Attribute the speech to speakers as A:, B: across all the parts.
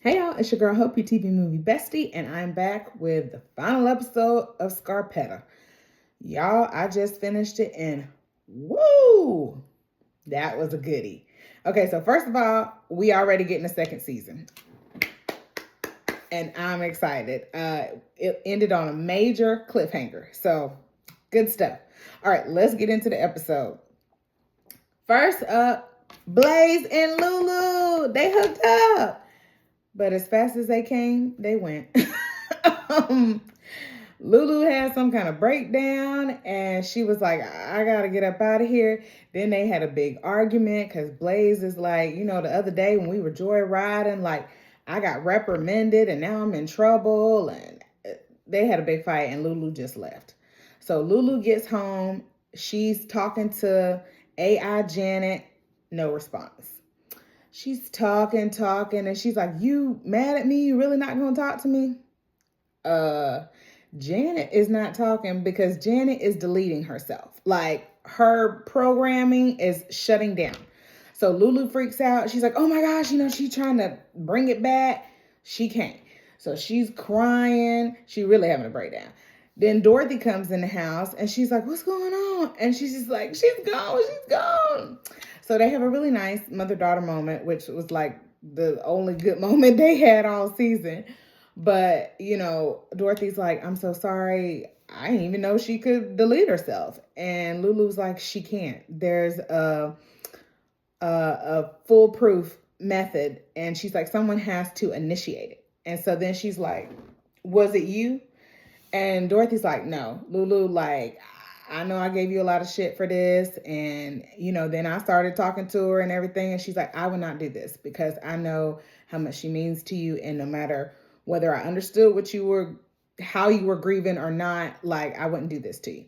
A: Hey y'all, it's your girl Hope, your TV movie bestie, and I'm back with the final episode of Scarpetta. Y'all, I just finished it and woo! That was a goodie. Okay, so first of all, we already getting a second season. And I'm excited. It ended on a major cliffhanger. So good stuff. All right, let's get into the episode. First up, Blaze and Lulu. They hooked up. But as fast as they came, they went. Lulu had some kind of breakdown and she was like, I gotta get up out of here. Then they had a big argument because Blaze is like, the other day when we were joyriding, like I got reprimanded and now I'm in trouble. And they had a big fight and Lulu just left. So Lulu gets home. She's talking to AI Janet. No response. She's talking, and she's like, you mad at me? You really not gonna talk to me? Janet is not talking because Janet is deleting herself. Like her programming is shutting down. So Lulu freaks out. She's like, oh my gosh, she's trying to bring it back. She can't. So she's crying. She really having a breakdown. Then Dorothy comes in the house and she's like, what's going on? And she's just like, she's gone. So they have a really nice mother-daughter moment, which was like the only good moment they had all season. But, Dorothy's like, I'm so sorry. I didn't even know she could delete herself. And Lulu's like, she can't. There's a foolproof method. And she's like, someone has to initiate it. And so then she's like, was it you? And Dorothy's like, no. Lulu, like, I know I gave you a lot of shit for this. And, then I started talking to her and everything. And she's like, I would not do this because I know how much she means to you. And no matter whether I understood how you were grieving or not, like, I wouldn't do this to you.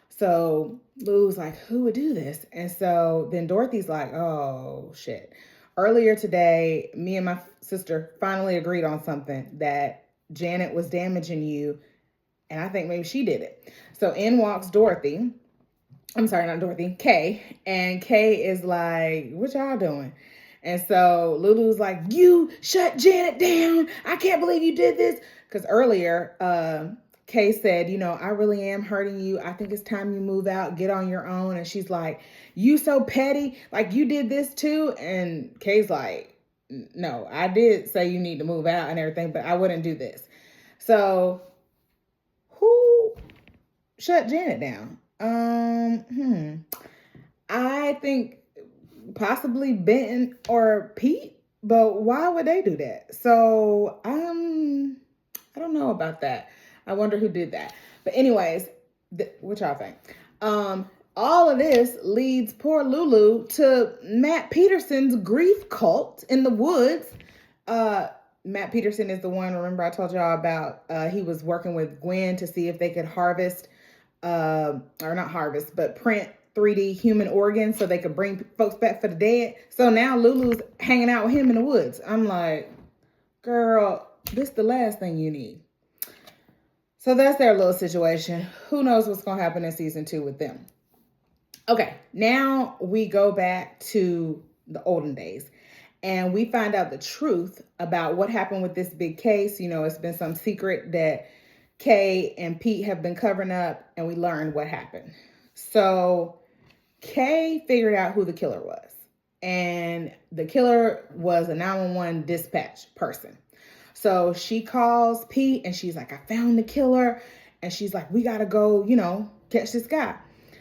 A: So Lulu's like, who would do this? And so then Dorothy's like, oh, shit. Earlier today, me and my sister finally agreed on something that Janet was damaging you. And I think maybe she did it. So in walks Dorothy. I'm sorry, not Dorothy, Kay. And Kay is like, what y'all doing? And so Lulu's like, you shut Janet down. I can't believe you did this. Because earlier, Kay said, I really am hurting you. I think it's time you move out, get on your own. And she's like, you so petty. Like you did this too. And Kay's like, no, I did say you need to move out and everything, but I wouldn't do this. So who shut Janet down? I think possibly Benton or Pete, but why would they do that? So I don't know about that. I wonder who did that. But anyways, what y'all think? All of this leads poor Lulu to Matt Peterson's grief cult in the woods. Matt Peterson is the one, remember I told y'all about, he was working with Gwen to see if they could harvest, or not harvest, but print 3D human organs so they could bring folks back for the dead. So now Lulu's hanging out with him in the woods. I'm like, girl, this is the last thing you need. So that's their little situation. Who knows what's going to happen in season 2 with them. Okay, now we go back to the olden days. And we find out the truth about what happened with this big case. It's been some secret that Kay and Pete have been covering up, and we learned what happened. So Kay figured out who the killer was. And the killer was a 911 dispatch person. So she calls Pete, and she's like, I found the killer. And she's like, we got to go, catch this guy.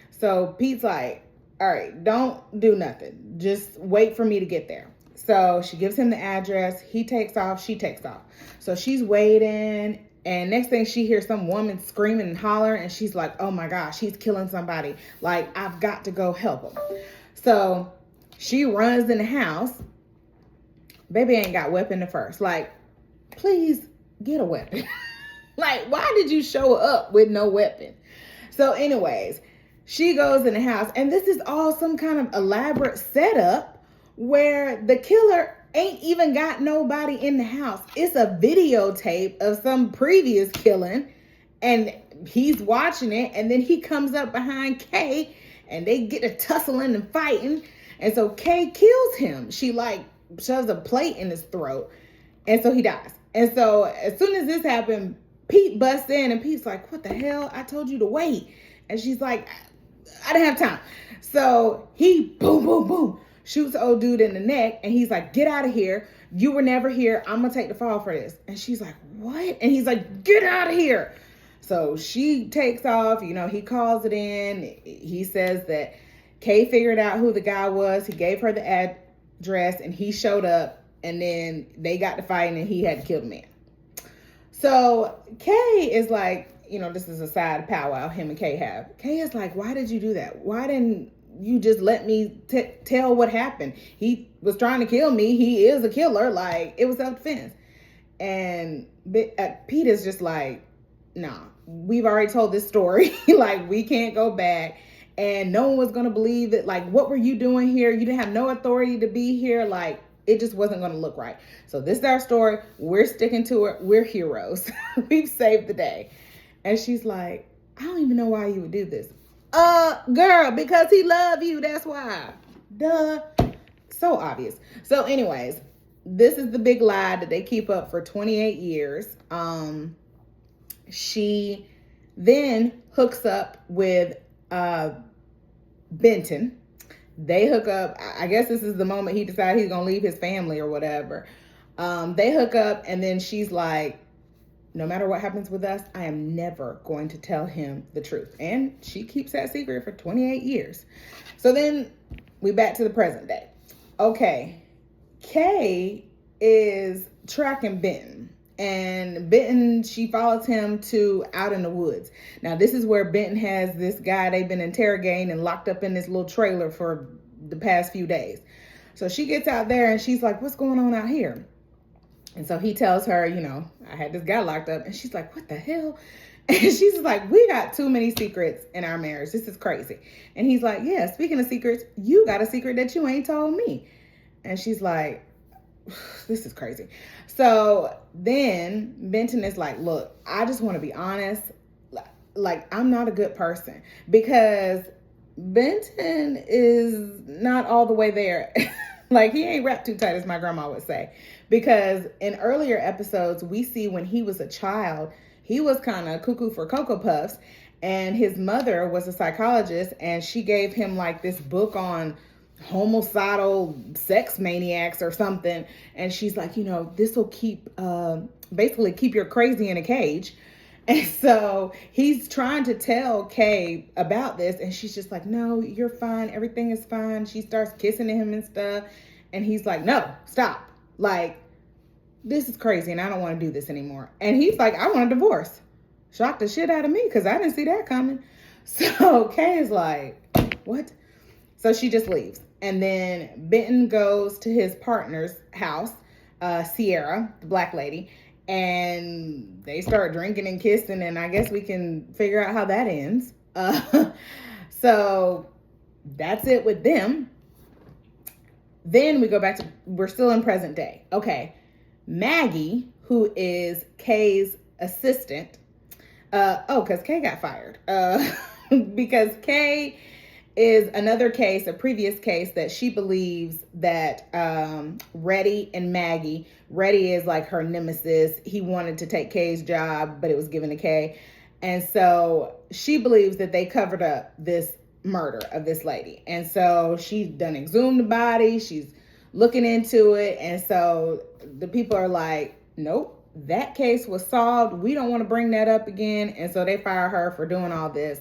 A: So Pete's like, all right, don't do nothing. Just wait for me to get there. So she gives him the address. He takes off. She takes off. So she's waiting. And next thing she hears some woman screaming and hollering. And she's like, oh my gosh, he's killing somebody. Like, I've got to go help him. So she runs in the house. Baby ain't got weapon at first. Like, please get a weapon. Like, why did you show up with no weapon? So anyways, she goes in the house. And this is all some kind of elaborate setup where the killer ain't even got nobody in the house. It's a videotape of some previous killing, and he's watching it, and then he comes up behind Kay, and they get to tussling and fighting, and so Kay kills him. She, like, shoves a plate in his throat, And so he dies. And so as soon as this happened, Pete busts in and Pete's like, what the hell? I told you to wait. And she's like, I didn't have time. So he boom, boom, boom, shoots the old dude in the neck. And he's like, get out of here. You were never here. I'm going to take the fall for this. And she's like, what? And he's like, get out of here. So she takes off. You know, he calls it in. He says that Kay figured out who the guy was. He gave her the address and he showed up. And then they got to fighting and he had to kill the man. So Kay is like, you know, this is a side powwow him and Kay have. Kay is like, why did you do that? Why didn't you just let me tell what happened? He was trying to kill me. He is a killer. Like, it was self-defense. And Pete is just like, nah, we've already told this story. Like, we can't go back. And no one was going to believe it. Like, what were you doing here? You didn't have no authority to be here. Like, it just wasn't going to look right. So this is our story. We're sticking to it. We're heroes. We've saved the day. And she's like, I don't even know why you would do this. Girl, because he loved you. That's why. Duh. So obvious. So anyways, this is the big lie that they keep up for 28 years. She then hooks up with Benton. They hook up. I guess this is the moment he decided he's going to leave his family or whatever. They hook up and then she's like, no matter what happens with us, I am never going to tell him the truth. And she keeps that secret for 28 years. So then we back to the present day. Okay. Kay is tracking Benton. And Benton, she follows him to out in the woods. Now, this is where Benton has this guy they've been interrogating and locked up in this little trailer for the past few days. So she gets out there and she's like, what's going on out here? And so he tells her, you know, I had this guy locked up. And she's like, what the hell? And she's like, we got too many secrets in our marriage. This is crazy. And he's like, yeah, speaking of secrets, you got a secret that you ain't told me. And she's like, this is crazy. So then Benton is like, look, I just want to be honest. Like, I'm not a good person because Benton is not all the way there. Like, he ain't wrapped too tight, as my grandma would say. Because in earlier episodes, we see when he was a child, he was kind of cuckoo for Cocoa Puffs. And his mother was a psychologist and she gave him like this book on homicidal sex maniacs or something. And she's like, you know, this will keep, basically keep your crazy in a cage. And so he's trying to tell Kay about this. And she's just like, no, you're fine. Everything is fine. She starts kissing him and stuff. And he's like, no, stop. Like, this is crazy and I don't want to do this anymore. And he's like, I want a divorce. Shocked the shit out of me because I didn't see that coming. So Kay is like, what? So she just leaves. And then Benton goes to his partner's house, Sierra, the black lady, and they start drinking and kissing. And I guess we can figure out how that ends. So that's it with them. Then we go back to, we're still in present day. Okay. Maggie, who is Kay's assistant. Because Kay got fired. Because Kay is another case, a previous case that she believes that Reddy and Maggie, Reddy is like her nemesis. He wanted to take Kay's job, but it was given to Kay. And so she believes that they covered up this murder of this lady. And so she's done exhumed the body. She's looking into it. And so the people are like, nope, that case was solved. We don't want to bring that up again. And so they fire her for doing all this.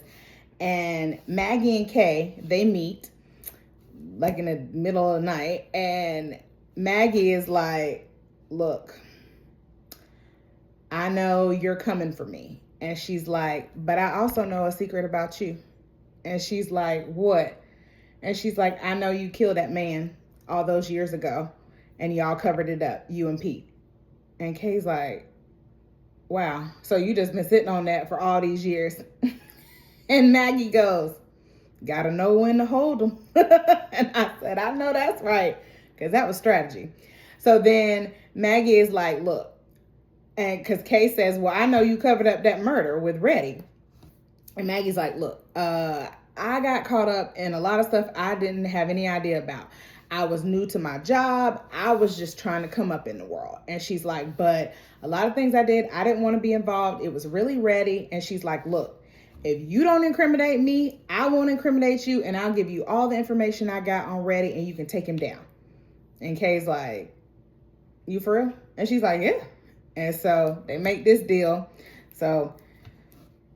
A: And Maggie and Kay, they meet like in the middle of the night. And Maggie is like, look, I know you're coming for me. And she's like, but I also know a secret about you. And she's like, what? And she's like, I know you killed that man all those years ago. And y'all covered it up, you and Pete. And Kay's like, wow. So you just been sitting on that for all these years. And Maggie goes, gotta know when to hold them. And I said, I know that's right. Because that was strategy. So then Maggie is like, look. And because Kay says, well, I know you covered up that murder with Reddy. And Maggie's like, look, I got caught up in a lot of stuff I didn't have any idea about. I was new to my job. I was just trying to come up in the world. And she's like, but a lot of things I did, I didn't want to be involved. It was really ready. And she's like, look, if you don't incriminate me, I won't incriminate you. And I'll give you all the information I got on Reddit and you can take him down. And Kay's like, you for real? And she's like, yeah. And so they make this deal. So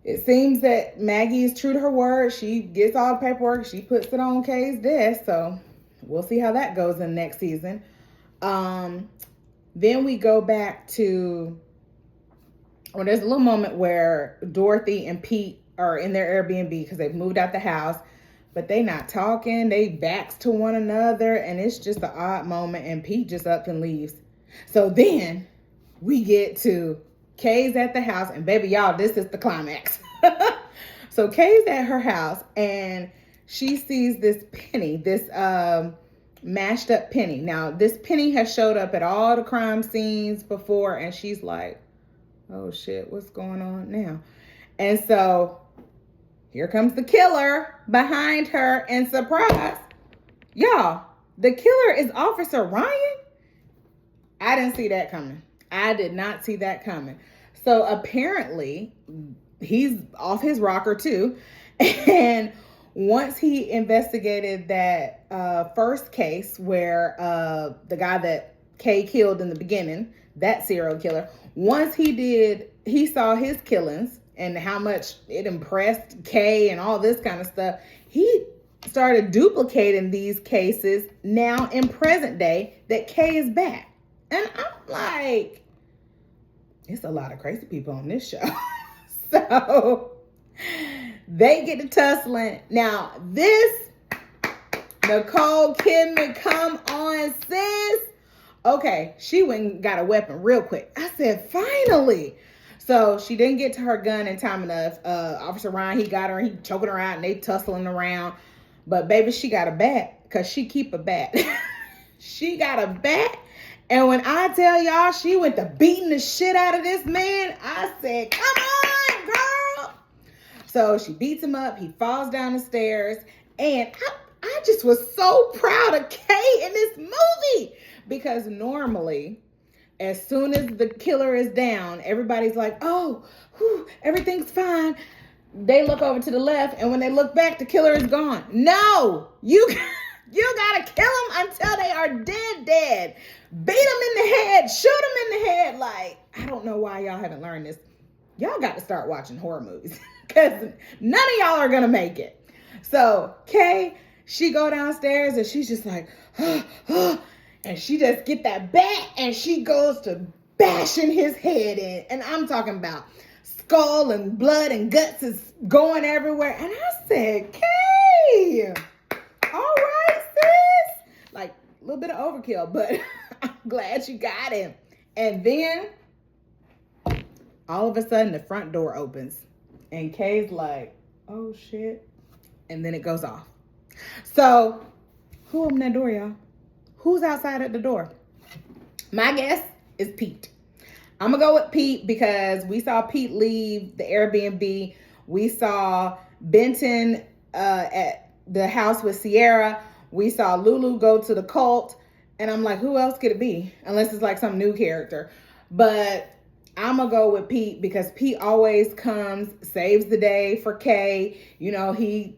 A: it seems that Maggie is true to her word. She gets all the paperwork. She puts it on Kay's desk. So we'll see how that goes in next season. Then we go back to, well, there's a little moment where Dorothy and Pete are in their Airbnb because they've moved out the house, but they not talking. They backs to one another, and it's just an odd moment, and Pete just up and leaves. So then we get to Kay's at the house, and baby, y'all, this is the climax. So Kay's at her house, and she sees this penny, this mashed up penny. Now, this penny has showed up at all the crime scenes before, and she's like, oh shit, what's going on now? And so here comes the killer behind her, and surprise, y'all, the killer is Officer Ryan. I didn't see that coming. I did not see that coming. So apparently he's off his rocker too. And once he investigated that first case where the guy that Kay killed in the beginning, that serial killer, once he saw his killings and how much it impressed Kay and all this kind of stuff, he started duplicating these cases now in present day that Kay is back. And I'm like, it's a lot of crazy people on this show. So they get to tussling. Now, this Nicole Kidman, come on, sis. Okay, she went and got a weapon real quick. I said, finally. So she didn't get to her gun in time enough. Officer Ryan, he got her, he choking her out, and they tussling around. But baby, she got a bat, because she keep a bat. She got a bat. And when I tell y'all she went to beating the shit out of this man, I said, come on, girl. So she beats him up. He falls down the stairs. And I just was so proud of Kay in this movie. Because normally, as soon as the killer is down, everybody's like, oh, whew, everything's fine. They look over to the left. And when they look back, the killer is gone. No, you gotta kill them until they are dead. Beat them in the head, shoot them in the head. Like, I don't know why y'all haven't learned this. Y'all got to start watching horror movies because none of y'all are going to make it. So Kay, she go downstairs and she's just like, and she just get that bat and she goes to bashing his head in. And I'm talking about skull and blood and guts is going everywhere. And I said, Kay, all right, sis. Like, a little bit of overkill, but I'm glad you got him. And then all of a sudden the front door opens and Kay's like, oh shit. And then it goes off. So who opened that door, y'all? Who's outside at the door? My guess is Pete. I'm gonna go with Pete because we saw Pete leave the Airbnb. We saw Benton at the house with Sierra. We saw Lulu go to the cult. And I'm like, who else could it be? Unless it's like some new character. But I'm going to go with Pete because Pete always comes, saves the day for Kay. You know, he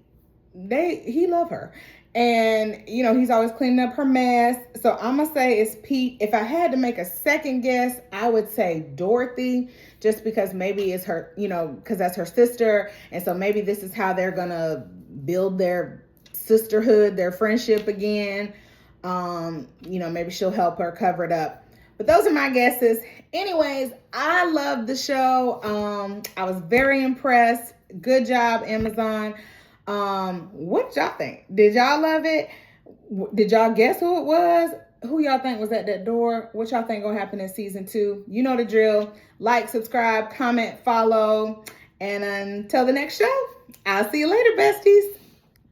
A: love her. And, you know, he's always cleaning up her mess. So I'm going to say it's Pete. If I had to make a second guess, I would say Dorothy. Just because maybe it's her, you know, because that's her sister. And so maybe this is how they're going to build their sisterhood, their friendship again. You know, maybe she'll help her cover it up. But those are my guesses. Anyways, I love the show. I was very impressed. Good job, Amazon. What y'all think? Did y'all love it? Did y'all guess who it was? Who y'all think was at that door? What y'all think gonna happen in season 2? You know the drill. Like, subscribe, comment, follow. And until the next show, I'll see you later, besties.